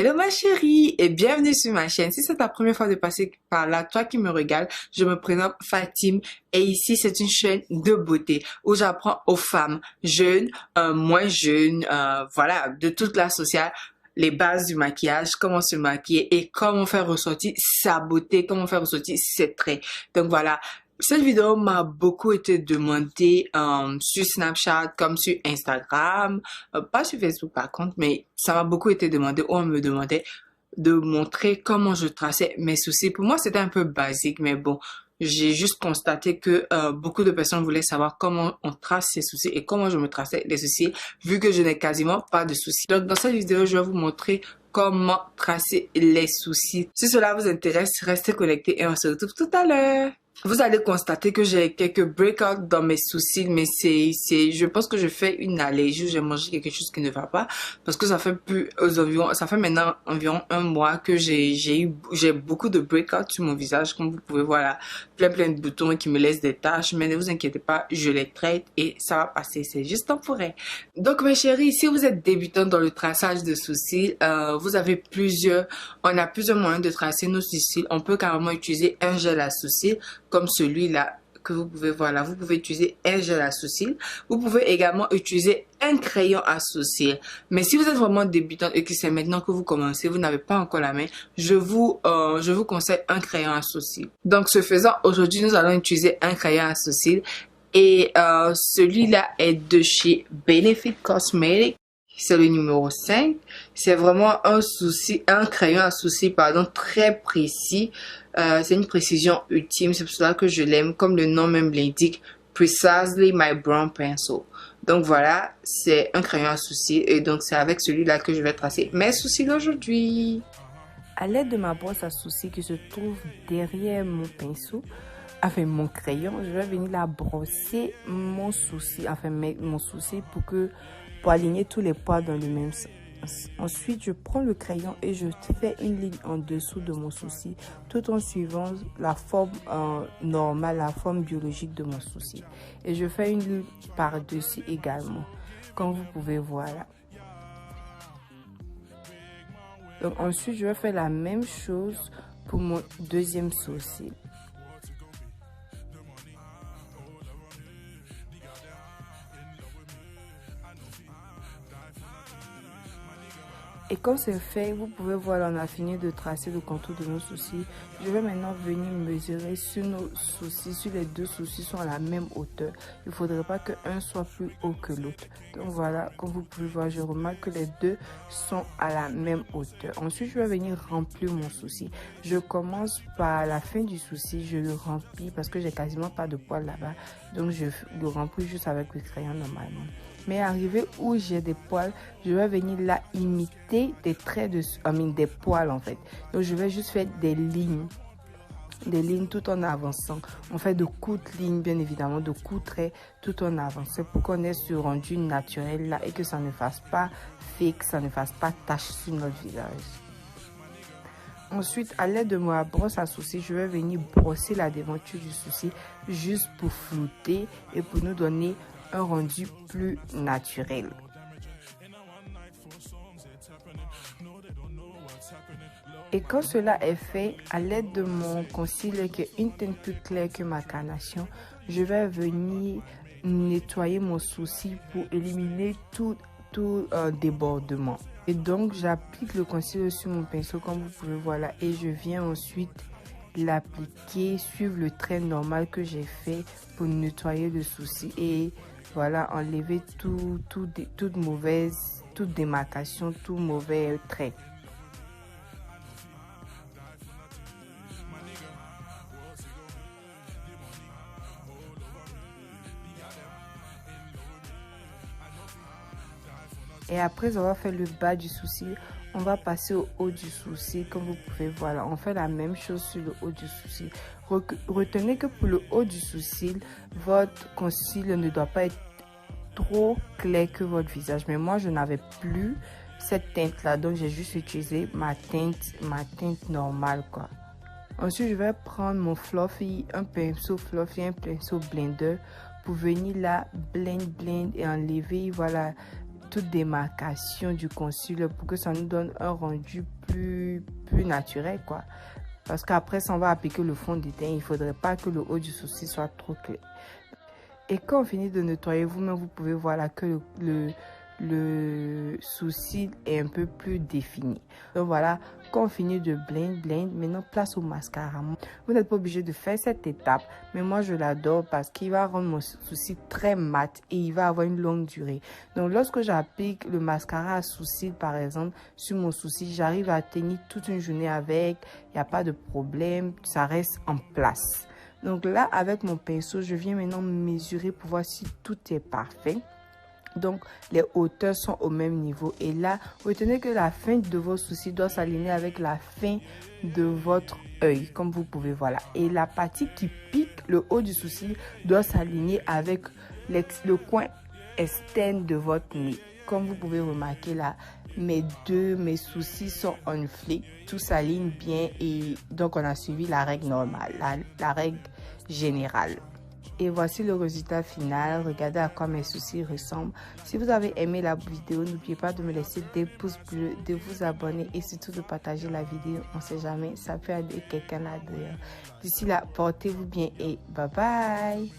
Hello ma chérie et bienvenue sur ma chaîne. Si c'est ta première fois de passer par là, toi qui me regardes, je me prénomme Fatim et ici c'est une chaîne de beauté où j'apprends aux femmes jeunes, moins jeunes, voilà, de toute classe sociale, les bases du maquillage, comment se maquiller et comment faire ressortir sa beauté, comment faire ressortir ses traits. Donc voilà. Cette vidéo m'a beaucoup été demandée sur Snapchat comme sur Instagram, pas sur Facebook par contre, mais ça m'a beaucoup été demandé où on me demandait de montrer comment je traçais mes soucis. Pour moi, c'était un peu basique, mais bon, j'ai juste constaté que beaucoup de personnes voulaient savoir comment on trace ses soucis et comment je me traçais les soucis, vu que je n'ai quasiment pas de soucis. Donc, dans cette vidéo, je vais vous montrer comment tracer les soucis. Si cela vous intéresse, restez connectés et on se retrouve tout à l'heure. Vous allez constater que j'ai quelques breakouts dans mes sourcils, mais je pense que je fais une allergie ou j'ai mangé quelque chose qui ne va pas, parce que ça fait ça fait maintenant environ un mois que j'ai beaucoup de breakouts sur mon visage, comme vous pouvez voir là, plein de boutons qui me laissent des taches, mais ne vous inquiétez pas, je les traite et ça va passer, c'est juste temporaire. Donc mes chéris, si vous êtes débutant dans le traçage de sourcils, on a plusieurs moyens de tracer nos sourcils. On peut carrément utiliser un gel à sourcils, comme celui-là que vous pouvez voir là. Vous pouvez utiliser un gel à sourcils. Vous pouvez également utiliser un crayon à sourcils. Mais si vous êtes vraiment débutant et que c'est maintenant que vous commencez, vous n'avez pas encore la main, je vous conseille un crayon à sourcils. Donc ce faisant, aujourd'hui nous allons utiliser un crayon à sourcils et celui-là est de chez Benefit Cosmetics. C'est le numéro 5. C'est vraiment un crayon à sourcils, pardon, très précis. C'est une précision ultime. C'est pour cela que je l'aime. Comme le nom même l'indique, Precisely My Brown Pencil. Donc voilà, c'est un crayon à sourcils. Et donc c'est avec celui-là que je vais tracer mes sourcils aujourd'hui. À l'aide de ma brosse à sourcils qui se trouve derrière mon pinceau, enfin mon crayon, je vais venir la brosser mon sourcil, enfin mon sourcil pour aligner tous les poils dans le même sens. Ensuite, je prends le crayon et je fais une ligne en dessous de mon sourcil tout en suivant la forme normale, la forme biologique de mon sourcil. Et je fais une ligne par-dessus également, comme vous pouvez voir là. Donc ensuite, je vais faire la même chose pour mon deuxième sourcil. Et comme c'est fait, vous pouvez voir, là, on a fini de tracer le contour de nos sourcils. Je vais maintenant venir mesurer sur nos sourcils, sur les deux sourcils sont à la même hauteur. Il ne faudrait pas qu'un soit plus haut que l'autre. Donc voilà, comme vous pouvez voir, je remarque que les deux sont à la même hauteur. Ensuite, je vais venir remplir mon sourcil. Je commence par la fin du sourcil, je le remplis parce que j'ai quasiment pas de poils là-bas. Donc je le remplis juste avec le crayon normalement. Mais arrivé où j'ai des poils, je vais venir là imiter des traits des poils en fait. Donc je vais juste faire des lignes tout en avançant. On fait de courtes lignes bien évidemment, de courts traits tout en avançant pour qu'on ait ce rendu naturel là et que ça ne fasse pas fake, ça ne fasse pas tache sur notre visage. Ensuite, à l'aide de ma brosse à sourcils, je vais venir brosser la devanture du sourcil juste pour flouter et pour nous donner un rendu plus naturel. Et quand cela est fait, à l'aide de mon concealer qui est une teinte plus claire que ma carnation, je vais venir nettoyer mon sourcil pour éliminer tout débordement. Et donc j'applique le concealer sur mon pinceau comme vous pouvez voir là et je viens ensuite l'appliquer, suivre le trait normal que j'ai fait pour nettoyer le sourcil et voilà, enlever toute démarcation, tout mauvais trait. Et après avoir fait le bas du sourcil, on va passer au haut du sourcil. Comme vous pouvez voir là, on fait la même chose sur le haut du sourcil. Retenez que pour le haut du sourcil, votre concealer ne doit pas être trop clair que votre visage. Mais moi, je n'avais plus cette teinte là, donc j'ai juste utilisé ma teinte normale quoi. Ensuite, je vais prendre mon fluffy, un pinceau fluffy, un pinceau blender pour venir là blend et enlever voilà toute démarcation du concealer pour que ça nous donne un rendu plus naturel, quoi. Parce qu'après, si on va appliquer le fond de teint, il ne faudrait pas que le haut du sourcil soit trop clair. Et quand on finit de nettoyer vous-même, vous pouvez voir là que le sourcil est un peu plus défini. Donc voilà, quand on finit de blend, maintenant place au mascara. Vous n'êtes pas obligé de faire cette étape, mais moi je l'adore parce qu'il va rendre mon sourcil très mat et il va avoir une longue durée. Donc lorsque j'applique le mascara à sourcil par exemple sur mon sourcil, j'arrive à tenir toute une journée avec, il n'y a pas de problème, ça reste en place. Donc là, avec mon pinceau, je viens maintenant mesurer pour voir si tout est parfait. Donc, les hauteurs sont au même niveau. Et là, retenez que la fin de vos sourcils doit s'aligner avec la fin de votre œil, comme vous pouvez voir là. Et la partie qui pique, le haut du sourcil, doit s'aligner avec le coin externe de votre nez. Comme vous pouvez remarquer là, mes sourcils sont on flic, tout s'aligne bien et donc on a suivi la règle normale, la règle générale. Et voici le résultat final. Regardez à quoi mes sourcils ressemblent. Si vous avez aimé la vidéo, n'oubliez pas de me laisser des pouces bleus, de vous abonner et surtout de partager la vidéo. On ne sait jamais, ça peut aider quelqu'un là-dedans. D'ici là, portez-vous bien et bye bye.